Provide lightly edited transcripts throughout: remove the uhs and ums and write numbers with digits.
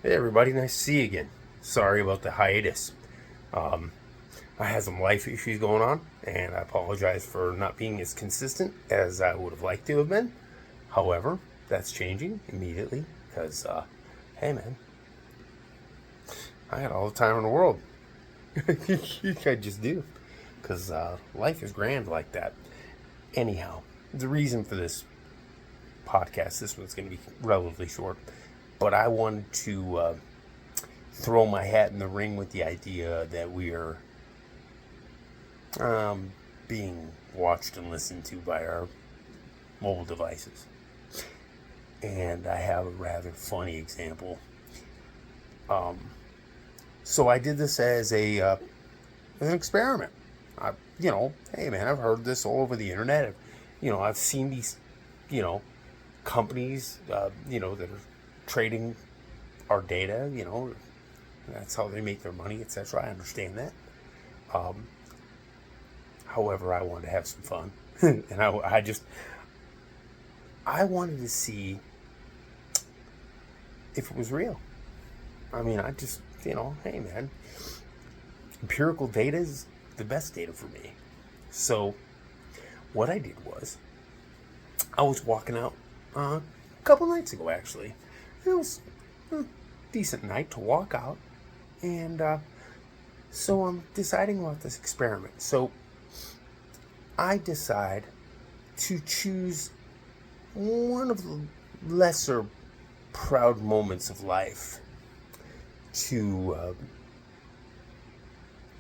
Hey everybody, nice to see you again. Sorry about the hiatus. I had some life issues going on, and I apologize for not being as consistent as I would have liked to have been. However, that's changing immediately because, hey man, I got all the time in the world. I just do. Because life is grand like that. Anyhow, the reason for this podcast, this one's going to be relatively short, but I wanted to throw my hat in the ring with the idea that we are being watched and listened to by our mobile devices. And I have a rather funny example. So I did this as an experiment. Hey man, I've heard this all over the internet. I've seen these, companies, that are trading our data. That's how they make their money, etc. I understand that. However, I wanted to have some fun, and I wanted to see if it was real. I mean, hey man, empirical data is the best data for me. So what I did was, I was walking out a couple nights ago, actually. It was a decent night to walk out, and so I'm deciding about this experiment. So I decide to choose one of the lesser proud moments of life to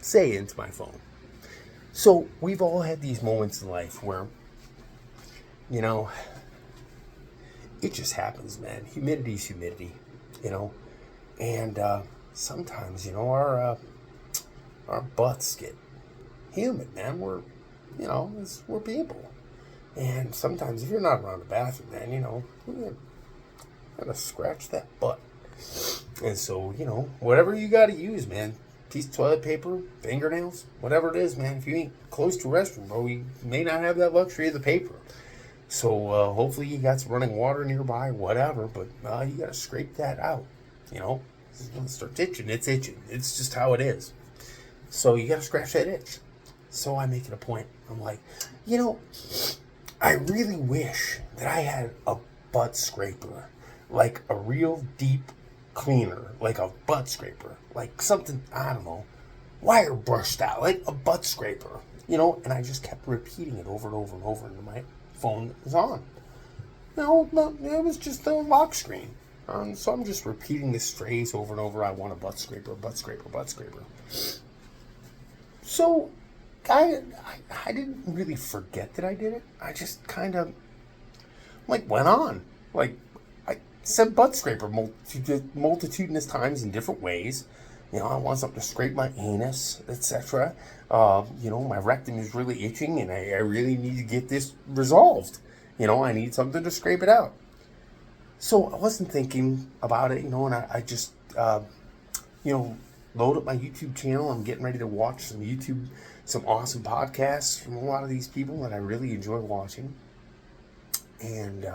say into my phone. So we've all had these moments in life where, it just happens, man. Humidity's humidity, and sometimes, our butts get humid, man. We're people. And sometimes if you're not around the bathroom, man, you gotta scratch that butt. And so, whatever you gotta use, man, piece of toilet paper, fingernails, whatever it is, man, if you ain't close to a restroom, bro, you may not have that luxury of the paper. So hopefully you got some running water nearby, whatever, but you gotta scrape that out, When it starts itching, it's itching. It's just how it is. So you gotta scratch that itch. So I make it a point. I'm like, I really wish that I had a butt scraper, like a real deep cleaner, like a butt scraper, like something, I don't know, wire brush style, like a butt scraper, and I just kept repeating it over and over and over into my phone that was on. No, it was just a lock screen. So I'm just repeating this phrase over and over. I want a butt scraper, butt scraper, butt scraper. So I didn't really forget that I did it. I just kind of went on. I said butt scraper multitudinous times in different ways. I want something to scrape my anus, etc. My rectum is really itching and I really need to get this resolved. I need something to scrape it out. So I wasn't thinking about it, and I just, load up my YouTube channel. I'm getting ready to watch some awesome podcasts from a lot of these people that I really enjoy watching. And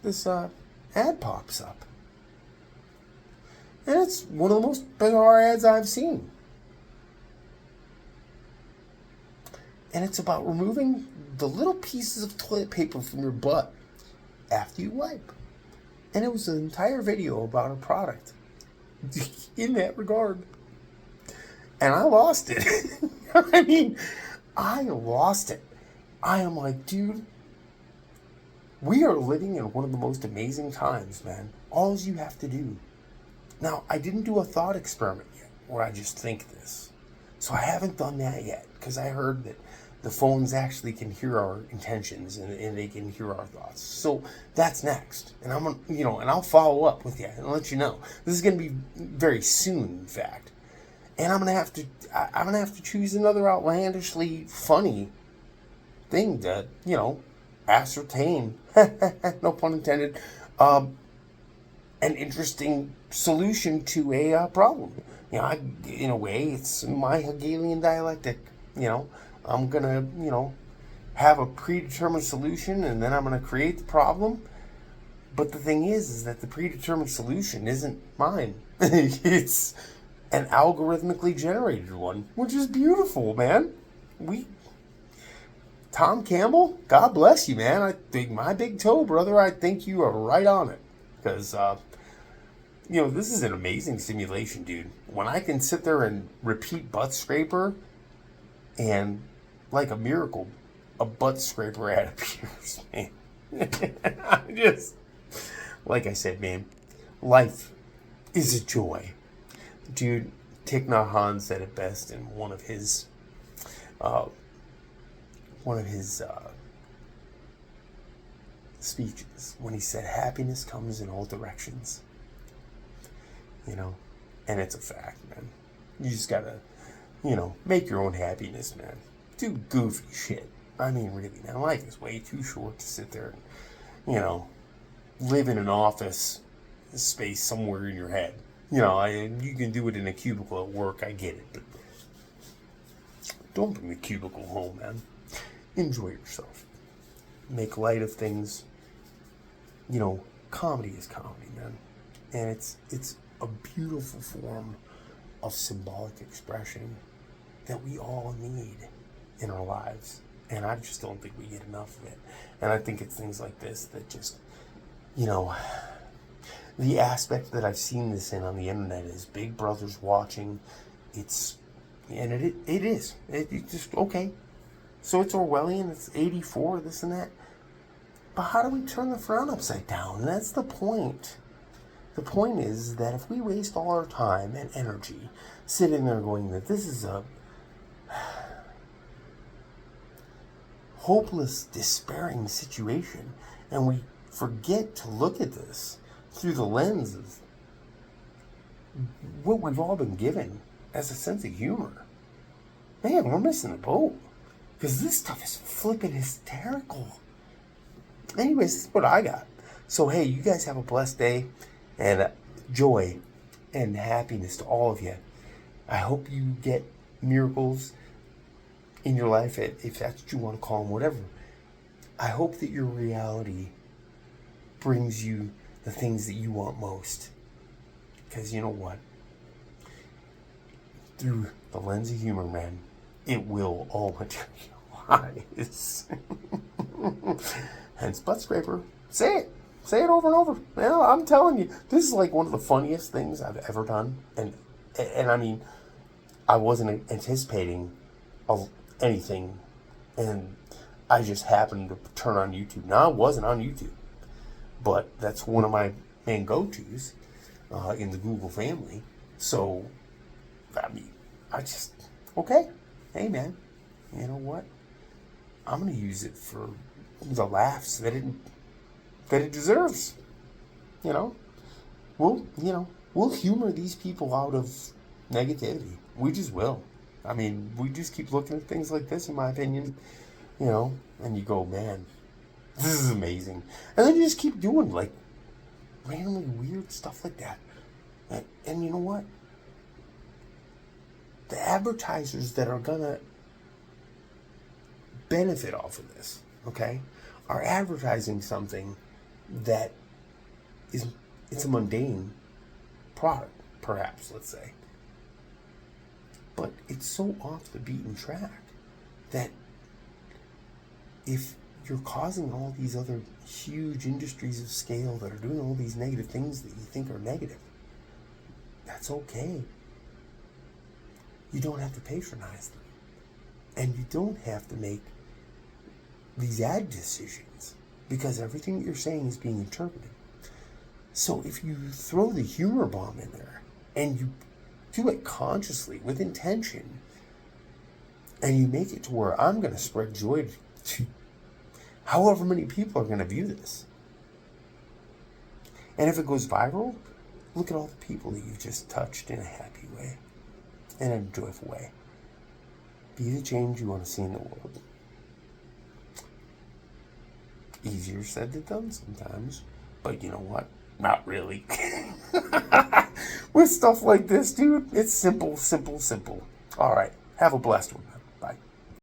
this ad pops up. And it's one of the most bizarre ads I've seen. And it's about removing the little pieces of toilet paper from your butt after you wipe. And it was an entire video about a product in that regard. And I lost it. I lost it. I am like, dude, we are living in one of the most amazing times, man. All you have to do. Now, I didn't do a thought experiment yet where I just think this. So I haven't done that yet because I heard that the phones actually can hear our intentions and they can hear our thoughts. So that's next. And I'm gonna, and I'll follow up with you and let you know. This is gonna be very soon, in fact. And I'm gonna have to choose another outlandishly funny thing to, ascertain, no pun intended, an interesting solution to a problem. In a way, it's my Hegelian dialectic. I'm gonna, have a predetermined solution, and then I'm gonna create the problem. But the thing is that the predetermined solution isn't mine. It's an algorithmically generated one, which is beautiful, man. Tom Campbell, God bless you, man. I think my big toe, brother, I think you are right on it. Because, this is an amazing simulation, dude. When I can sit there and repeat butt scraper, and like a miracle, a butt scraper ad appears, man. Like I said, man, life is a joy. Dude, Thich Nhat Hanh said it best in one of his speeches when he said, happiness comes in all directions. And it's a fact, man. You just gotta, make your own happiness, man. Do goofy shit. I mean, really, man, life is way too short to sit there and, live in an office space somewhere in your head. You can do it in a cubicle at work, I get it, but don't bring the cubicle home, man. Enjoy yourself. Make light of things. Comedy is comedy, man. And it's a beautiful form of symbolic expression that we all need in our lives. And I just don't think we get enough of it. And I think it's things like this that just, the aspect that I've seen this in on the internet is Big Brother's watching. It is. It's just, okay. So it's Orwellian, it's 84, this and that. But how do we turn the frown upside down? And that's the point. The point is that if we waste all our time and energy sitting there going that this is a hopeless, despairing situation, and we forget to look at this through the lens of what we've all been given as a sense of humor, man, we're missing the boat. Because this stuff is flipping hysterical. Anyways, that's what I got. So, hey, you guys have a blessed day, and joy and happiness to all of you. I hope you get miracles in your life, if that's what you want to call them, whatever. I hope that your reality brings you the things that you want most. Because you know what? Through the lens of humor, man, it will all materialize. Hence, butt scraper. Say it. Say it over and over. Well, I'm telling you, this is like one of the funniest things I've ever done. And I mean, I wasn't anticipating anything. And I just happened to turn on YouTube. Now, I wasn't on YouTube. But that's one of my main go-tos in the Google family. So, I mean, okay. Hey, man, you know what? I'm going to use it for the laughs that it deserves. We'll humor these people out of negativity. We just will. I mean, we just keep looking at things like this, in my opinion, and you go, man, this is amazing. And then you just keep doing, like, randomly weird stuff like that. And you know what? The advertisers that are going to benefit off of this, okay, are advertising something that it's a mundane product, perhaps, let's say. But it's so off the beaten track that if you're causing all these other huge industries of scale that are doing all these negative things that you think are negative, that's okay. You don't have to patronize them. And you don't have to make these ad decisions because everything that you're saying is being interpreted. So if you throw the humor bomb in there and you do it consciously with intention and you make it to where I'm going to spread joy to however many people are going to view this. And if it goes viral, look at all the people that you've just touched in a happy way, in a joyful way. Be the change you want to see in the world. Easier said than done sometimes, but you know what? Not really. With stuff like this, dude, it's simple, simple, simple. All right, have a blessed one.